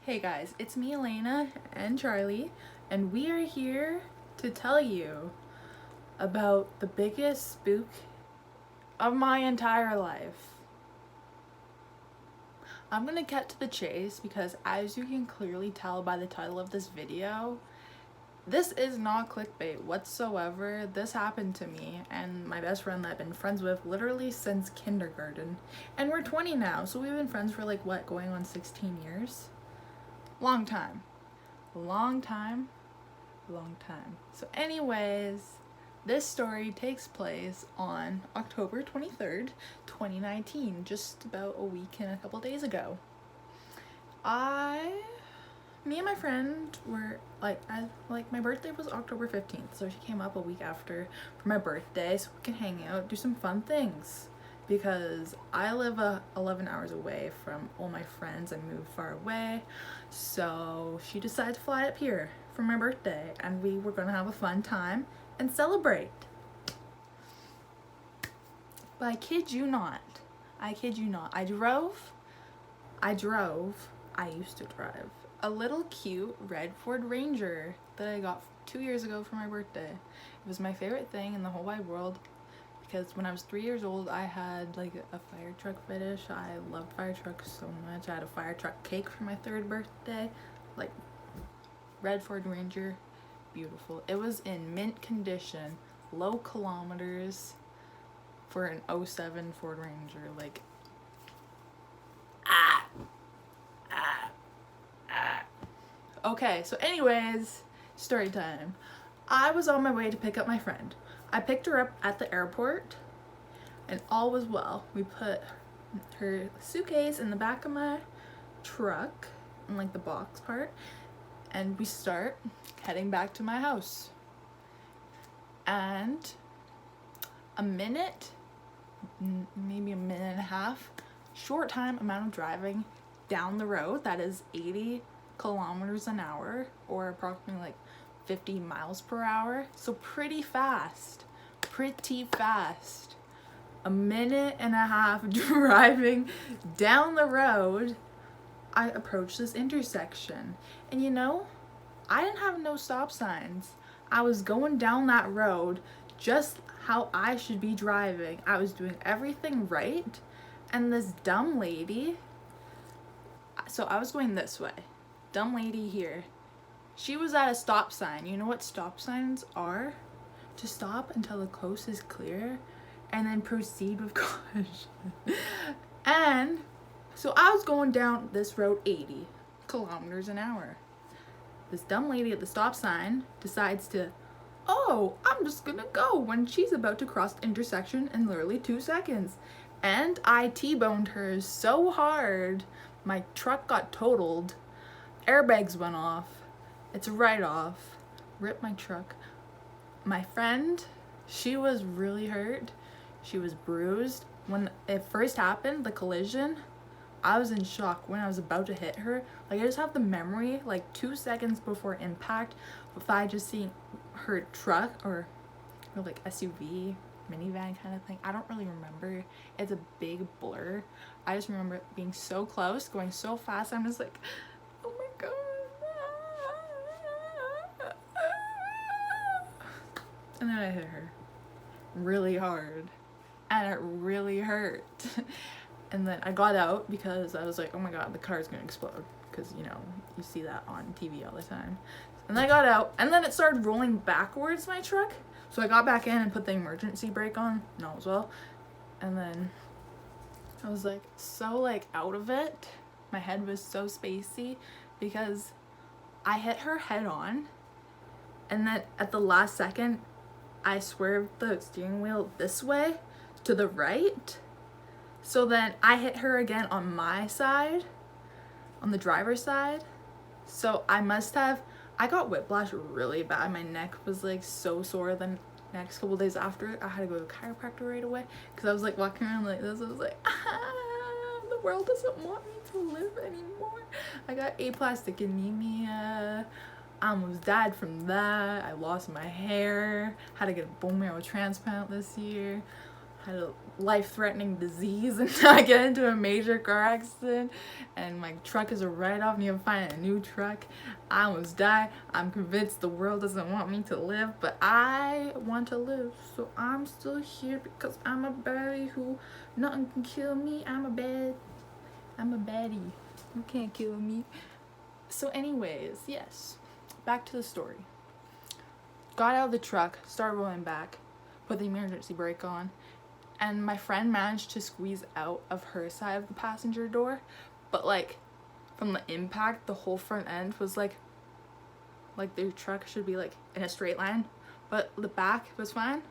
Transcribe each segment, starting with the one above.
Hey guys, it's me, Elena, and Charlie, and we are here to tell you about the biggest spook of my entire life. I'm gonna cut to the chase because, as you can clearly tell by the title of this video, this is not clickbait whatsoever. This happened to me and my best friend that I've been friends with literally since kindergarten. And we're 20 now, so we've been friends for going on 16 years? Long time. Long time. So anyways, this story takes place on October 23rd, 2019, just about a week and a couple days ago. Me and my friend were my birthday was October 15th, so she came up a week after for my birthday so we can hang out, do some fun things. Because I live 11 hours away from all my friends and moved far away, so she decided to fly up here for my birthday, and we were gonna have a fun time and celebrate. But I kid you not, I used to drive a little cute red Ford Ranger that I got 2 years ago for my birthday. It was my favorite thing in the whole wide world. Because when I was 3 years old, I had a fire truck fetish. I loved fire trucks so much. I had a fire truck cake for my 3rd birthday. Red Ford Ranger, beautiful. It was in mint condition, low kilometers for an 07 Ford Ranger. Okay, so anyways, story time. I was on my way to pick up my friend. I picked her up at the airport and all was well. We put her suitcase in the back of my truck, in the box part, and we start heading back to my house. And maybe a minute and a half, short time amount of driving down the road that is 80 kilometers an hour, or approximately 50 miles per hour, so pretty fast. A minute and a half driving down the road, I approached this intersection, and I didn't have no stop signs. I was going down that road just how I should be driving. I was doing everything right, and this dumb lady, so I was going this way, dumb lady here, she was at a stop sign. You know what stop signs are? To stop until the coast is clear and then proceed with caution. And so I was going down this road 80 kilometers an hour. This dumb lady at the stop sign decides to, I'm just gonna go, when she's about to cross the intersection in literally 2 seconds. And I T-boned her so hard, my truck got totaled, airbags went off. It's a write-off. Rip my truck. My friend, she was really hurt. She was bruised. When it first happened, the collision, I was in shock when I was about to hit her. I just have the memory, 2 seconds before impact, if I just seen her truck or SUV, minivan kind of thing. I don't really remember. It's a big blur. I just remember it being so close, going so fast. I'm just like, oh my god. And then I hit her really hard, and it really hurt. And then I got out because I was like, oh my god, the car's gonna explode, because you see that on TV all the time. And I got out, and then it started rolling backwards, my truck, so I got back in and put the emergency brake on, and all was well. And then I was so out of it. My head was so spacey because I hit her head on, and then at the last second I swerved the steering wheel this way to the right, so then I hit her again on my side, on the driver's side. So I got whiplash really bad. My neck was so sore. The next couple days after, I had to go to a chiropractor right away because I was walking around like this. I was the world doesn't want me to live anymore. I got aplastic anemia. I almost died from that. I lost my hair. Had to get a bone marrow transplant this year. had a life-threatening disease and I get into a major car accident and my truck is a write-off and you have to find a new truck. I almost die. I'm convinced the world doesn't want me to live, but I want to live, so I'm still here because I'm a baddie who nothing can kill me. I'm a baddie. You can't kill me. So anyways, yes, back to the story. Got out of the truck, started rolling back, put the emergency brake on, and my friend managed to squeeze out of her side of the passenger door, but like from the impact, the whole front end was like their truck should be like in a straight line, but the back was fine,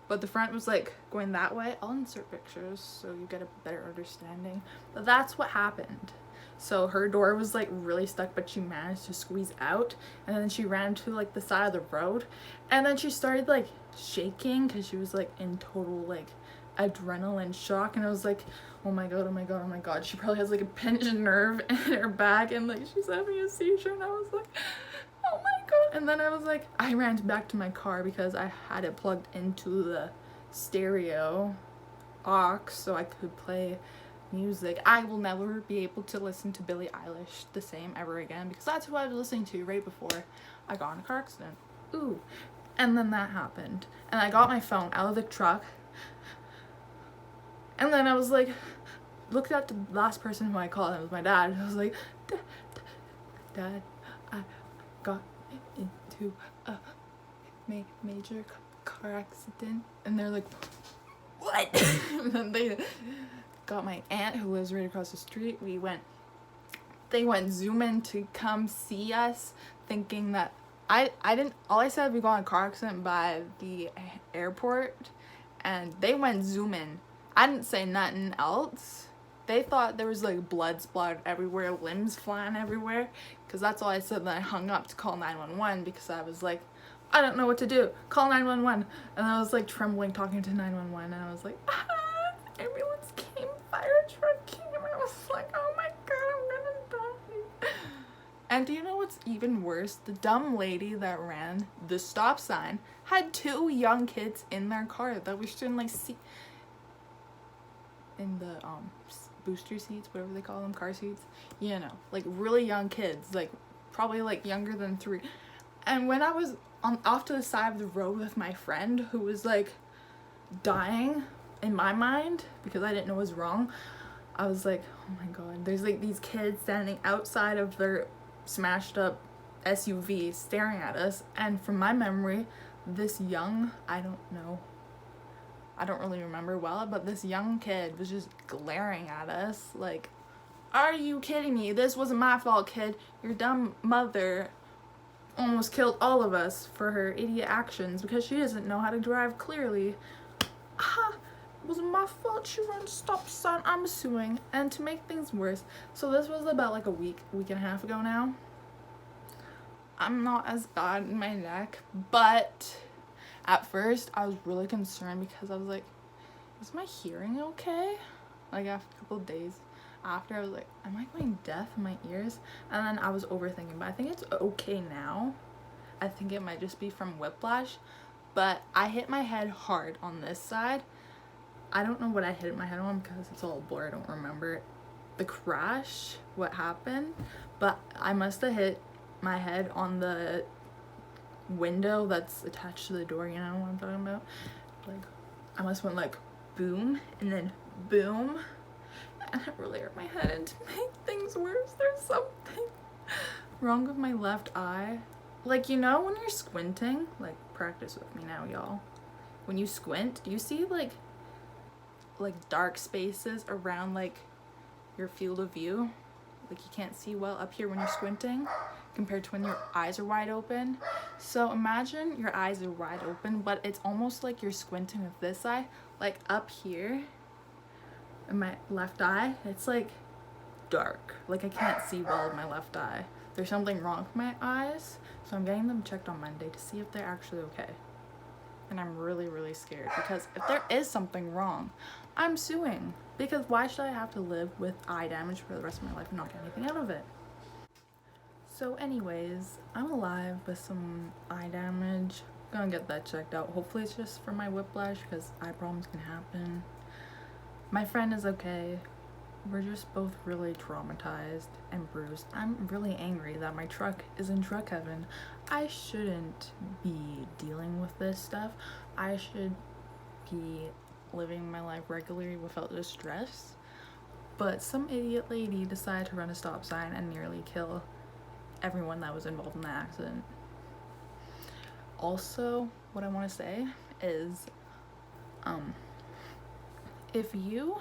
but the front was like going that way. I'll insert pictures so you get a better understanding, but that's what happened. So her door was like really stuck, but she managed to squeeze out, and then she ran to like the side of the road, and then she started like shaking because she was like in total like adrenaline shock, and I was like, oh my god, oh my god, oh my god, she probably has like a pinched nerve in her back and like she's having a seizure. And I was like, oh my god. And then I was like, I ran back to my car because I had it plugged into the stereo aux so I could play music. I will never be able to listen to Billie Eilish the same ever again because that's who I was listening to right before I got in a car accident. Ooh. And then that happened, and I got my phone out of the truck, and then I was like, looked at the last person who I called, and it was my dad. I was like, Dad, I got into a major car accident. And they're like, what? And then they got my aunt who lives right across the street. They went zooming to come see us, thinking that I didn't, all I said, we got in a car accident by the airport, and they went zooming. I didn't say nothing else. They thought there was like blood splattered everywhere, limbs flying everywhere, because that's all I said. Then I hung up to call 911 because I was like, I don't know what to do. Call 911. And I was like trembling, talking to 911, and I was like, ambulance came, fire truck came. I was like, oh my god, I'm gonna die. And do you know what's even worse? The dumb lady that ran the stop sign had 2 young kids in their car that we shouldn't like see in the booster seats, whatever they call them, car seats, you know, like really young kids, like probably like younger than 3. And when I was off to the side of the road with my friend who was like dying in my mind because I didn't know what was wrong, I was like, oh my god, there's like these kids standing outside of their smashed up SUV staring at us. And from my memory, this young, I don't really remember well, but this young kid was just glaring at us like, are you kidding me? This wasn't my fault, kid. Your dumb mother almost killed all of us for her idiot actions because she doesn't know how to drive clearly. It wasn't my fault. She ran stop sign. I'm suing. And to make things worse, so this was about like a week and a half ago now. I'm not as bad in my neck, but at first I was really concerned because I was like, is my hearing okay? Like after a couple of days after, I was like, am I going deaf in my ears? And then I was overthinking, but I think it's okay now. I think it might just be from whiplash, but I hit my head hard on this side. I don't know what I hit my head on because it's all a blur. I don't remember the crash, what happened, but I must have hit my head on the window that's attached to the door, you know what I'm talking about? Like, I must went like boom and then boom, and it really hurt my head. And to make things worse, there's something wrong with my left eye. Like, you know when you're squinting, like, practice with me now, y'all. When you squint, do you see like dark spaces around like your field of view? Like you can't see well up here when you're squinting compared to when your eyes are wide open. So imagine your eyes are wide open, but it's almost like you're squinting with this eye. Like up here in my left eye, it's like dark. Like I can't see well with my left eye. There's something wrong with my eyes, so I'm getting them checked on Monday to see if they're actually okay. And I'm really, really scared because if there is something wrong, I'm suing. Because why should I have to live with eye damage for the rest of my life and not get anything out of it? So anyways, I'm alive with some eye damage, Gonna get that checked out. Hopefully it's just for my whiplash, because eye problems can happen. My friend is okay. We're just both really traumatized and bruised. I'm really angry that my truck is in truck heaven. I shouldn't be dealing with this stuff. I should be living my life regularly without the stress. But some idiot lady decided to run a stop sign and nearly kill everyone that was involved in the accident. Also, what I want to say is, if you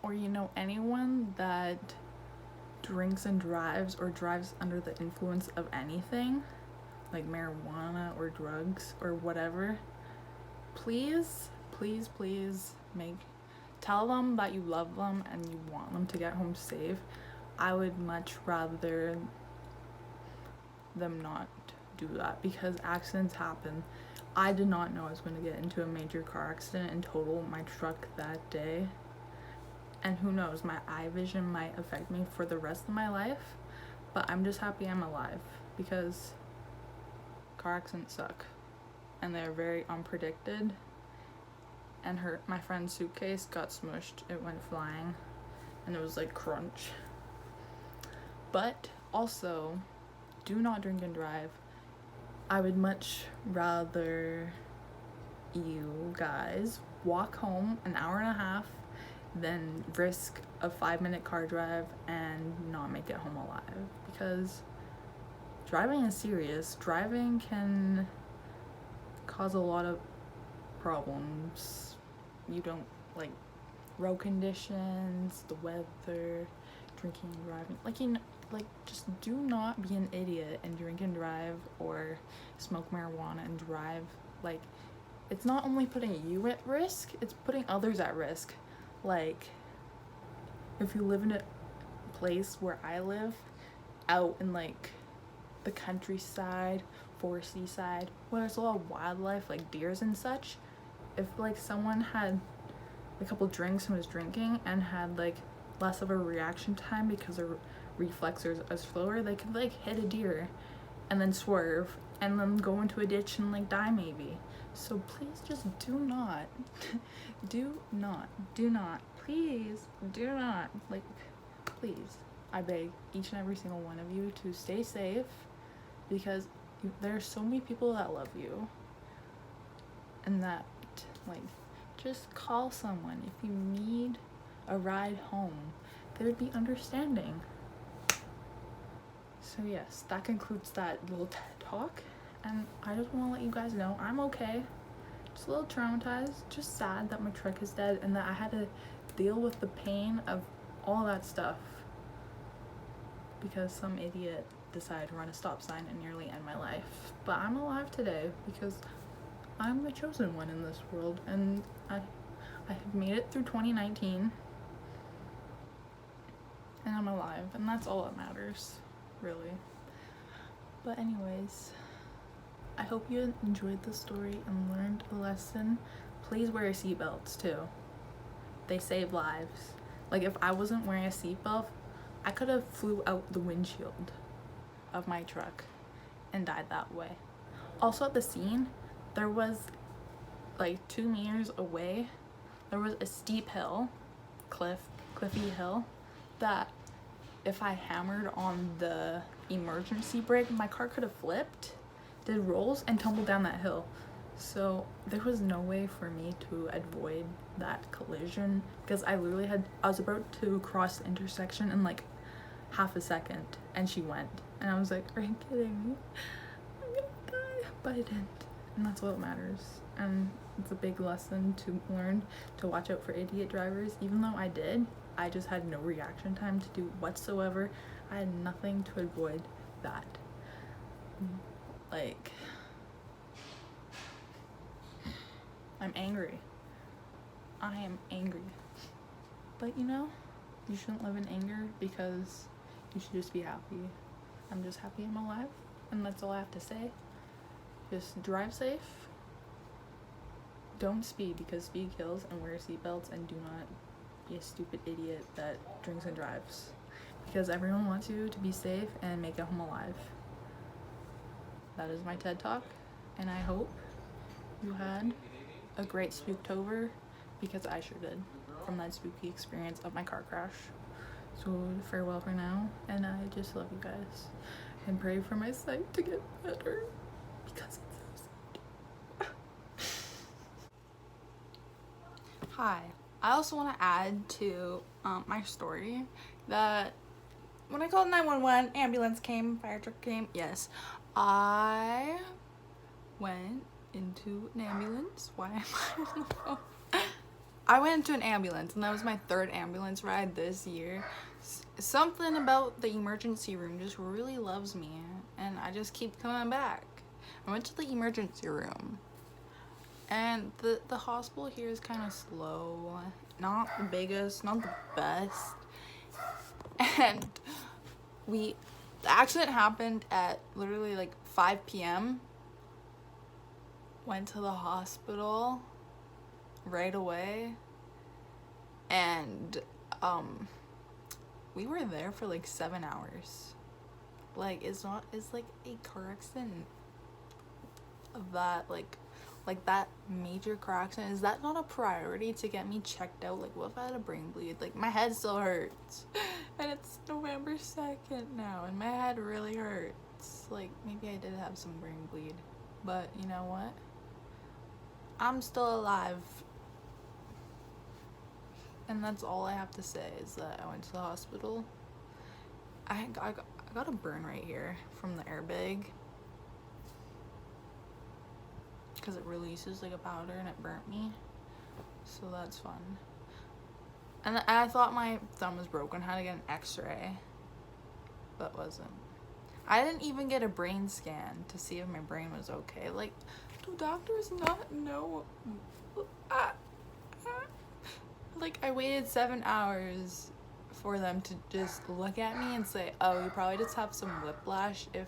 or you know anyone that drinks and drives or drives under the influence of anything, like marijuana or drugs or whatever, please tell them that you love them and you want them to get home safe. I would much rather them not do that, because accidents happen. I did not know I was going to get into a major car accident and total my truck that day. And who knows, my eye vision might affect me for the rest of my life. But I'm just happy I'm alive, because car accidents suck. And they're very unpredicted. And my friend's suitcase got smushed. It went flying. And it was like crunch. But also, do not drink and drive. I would much rather you guys walk home an hour and a half than risk a 5-minute car drive and not make it home alive, because driving is serious. Driving can cause a lot of problems. You don't like road conditions, the weather, drinking and driving. Just do not be an idiot and drink and drive or smoke marijuana and drive. Like, it's not only putting you at risk, it's putting others at risk. Like, if you live in a place where I live, out in like the countryside, foresty side, where there's a lot of wildlife like deers and such, if like someone had a couple drinks and was drinking and had like less of a reaction time because their reflexes are slower, they could like hit a deer and then swerve and then go into a ditch and like die maybe. So please just do not please do not, like, please, I beg each and every single one of you to stay safe, because there are so many people that love you, and that, like, just call someone if you need a ride home. They would be understanding. So yes, that concludes that little TED talk, and I just want to let you guys know I'm okay. Just a little traumatized, just sad that my truck is dead and that I had to deal with the pain of all that stuff because some idiot decided to run a stop sign and nearly end my life. But I'm alive today because I'm the chosen one in this world, and I have made it through 2019 and I'm alive, and that's all that matters, really. But anyways, I hope you enjoyed the story and learned a lesson. Please wear your seatbelts too. They save lives. Like, if I wasn't wearing a seatbelt, I could have flew out the windshield of my truck and died that way. Also at the scene, there was like 2 meters away, there was a steep hill, cliffy hill, that if I hammered on the emergency brake, my car could have flipped, did rolls, and tumbled down that hill. So there was no way for me to avoid that collision, because I was about to cross the intersection in like half a second, and she went, and I was like, are you kidding me? I'm gonna die. But I didn't, and that's what matters. And it's a big lesson to learn, to watch out for idiot drivers. Even though I did, I just had no reaction time to do whatsoever. I had nothing to avoid that. Like, I'm angry. I am angry. But you know, you shouldn't live in anger, because you should just be happy. I'm just happy I'm alive, and that's all I have to say. Just drive safe. Don't speed, because speed kills, and wear seatbelts, and do not be a stupid idiot that drinks and drives, because everyone wants you to be safe and make it home alive. That is my TED Talk, and I hope you had a great Spooktober, because I sure did from that spooky experience of my car crash. So farewell for now, and I just love you guys and pray for my sight to get better because it's so sad. Hi, I also want to add to my story that when I called 911, ambulance came, fire truck came. Yes, I went into an ambulance. Why am I on the phone? I went into an ambulance, and that was my third ambulance ride this year. Something about the emergency room just really loves me, and I just keep coming back. I went to the emergency room, and the hospital here is kind of slow. Not the biggest, not the best. And the accident happened at literally like 5 p.m. Went to the hospital right away, and we were there for like 7 hours. Like, it's like a car accident that like that major car accident, is that not a priority to get me checked out? Like, what if I had a brain bleed? Like, my head still hurts and it's November 2nd now and my head really hurts. Like, maybe I did have some brain bleed, but you know what, I'm still alive. And that's all I have to say, is that I went to the hospital. I got a burn right here from the airbag, because it releases like a powder and it burnt me, so that's fun. And I thought my thumb was broken, had to get an x-ray, but wasn't. I didn't even get a brain scan to see if my brain was okay. Like, do doctors not know? Like, I waited 7 hours for them to just look at me and say, oh, you probably just have some whiplash. If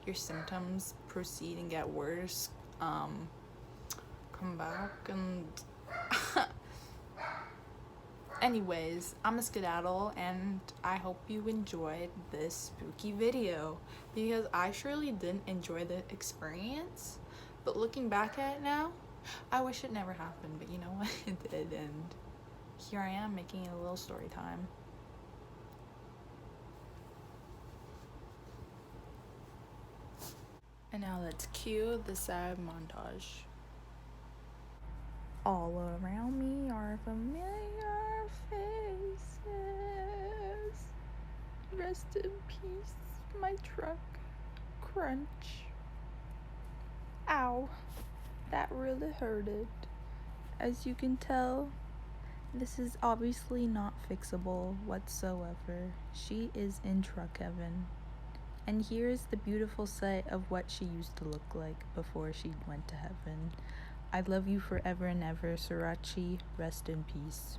your symptoms proceed and get worse, come back. And anyways, I'm a skedaddle, and I hope you enjoyed this spooky video, because I surely didn't enjoy the experience, but looking back at it now, I wish it never happened, but you know what, it did, and here I am making it a little story time. And now let's cue the sad montage. All around me are familiar faces. Rest in peace, my truck. Crunch. Ow. That really hurted. As you can tell, this is obviously not fixable whatsoever. She is in truck heaven. And here's the beautiful sight of what she used to look like before she went to heaven. I love you forever and ever, Sriracha. Rest in peace.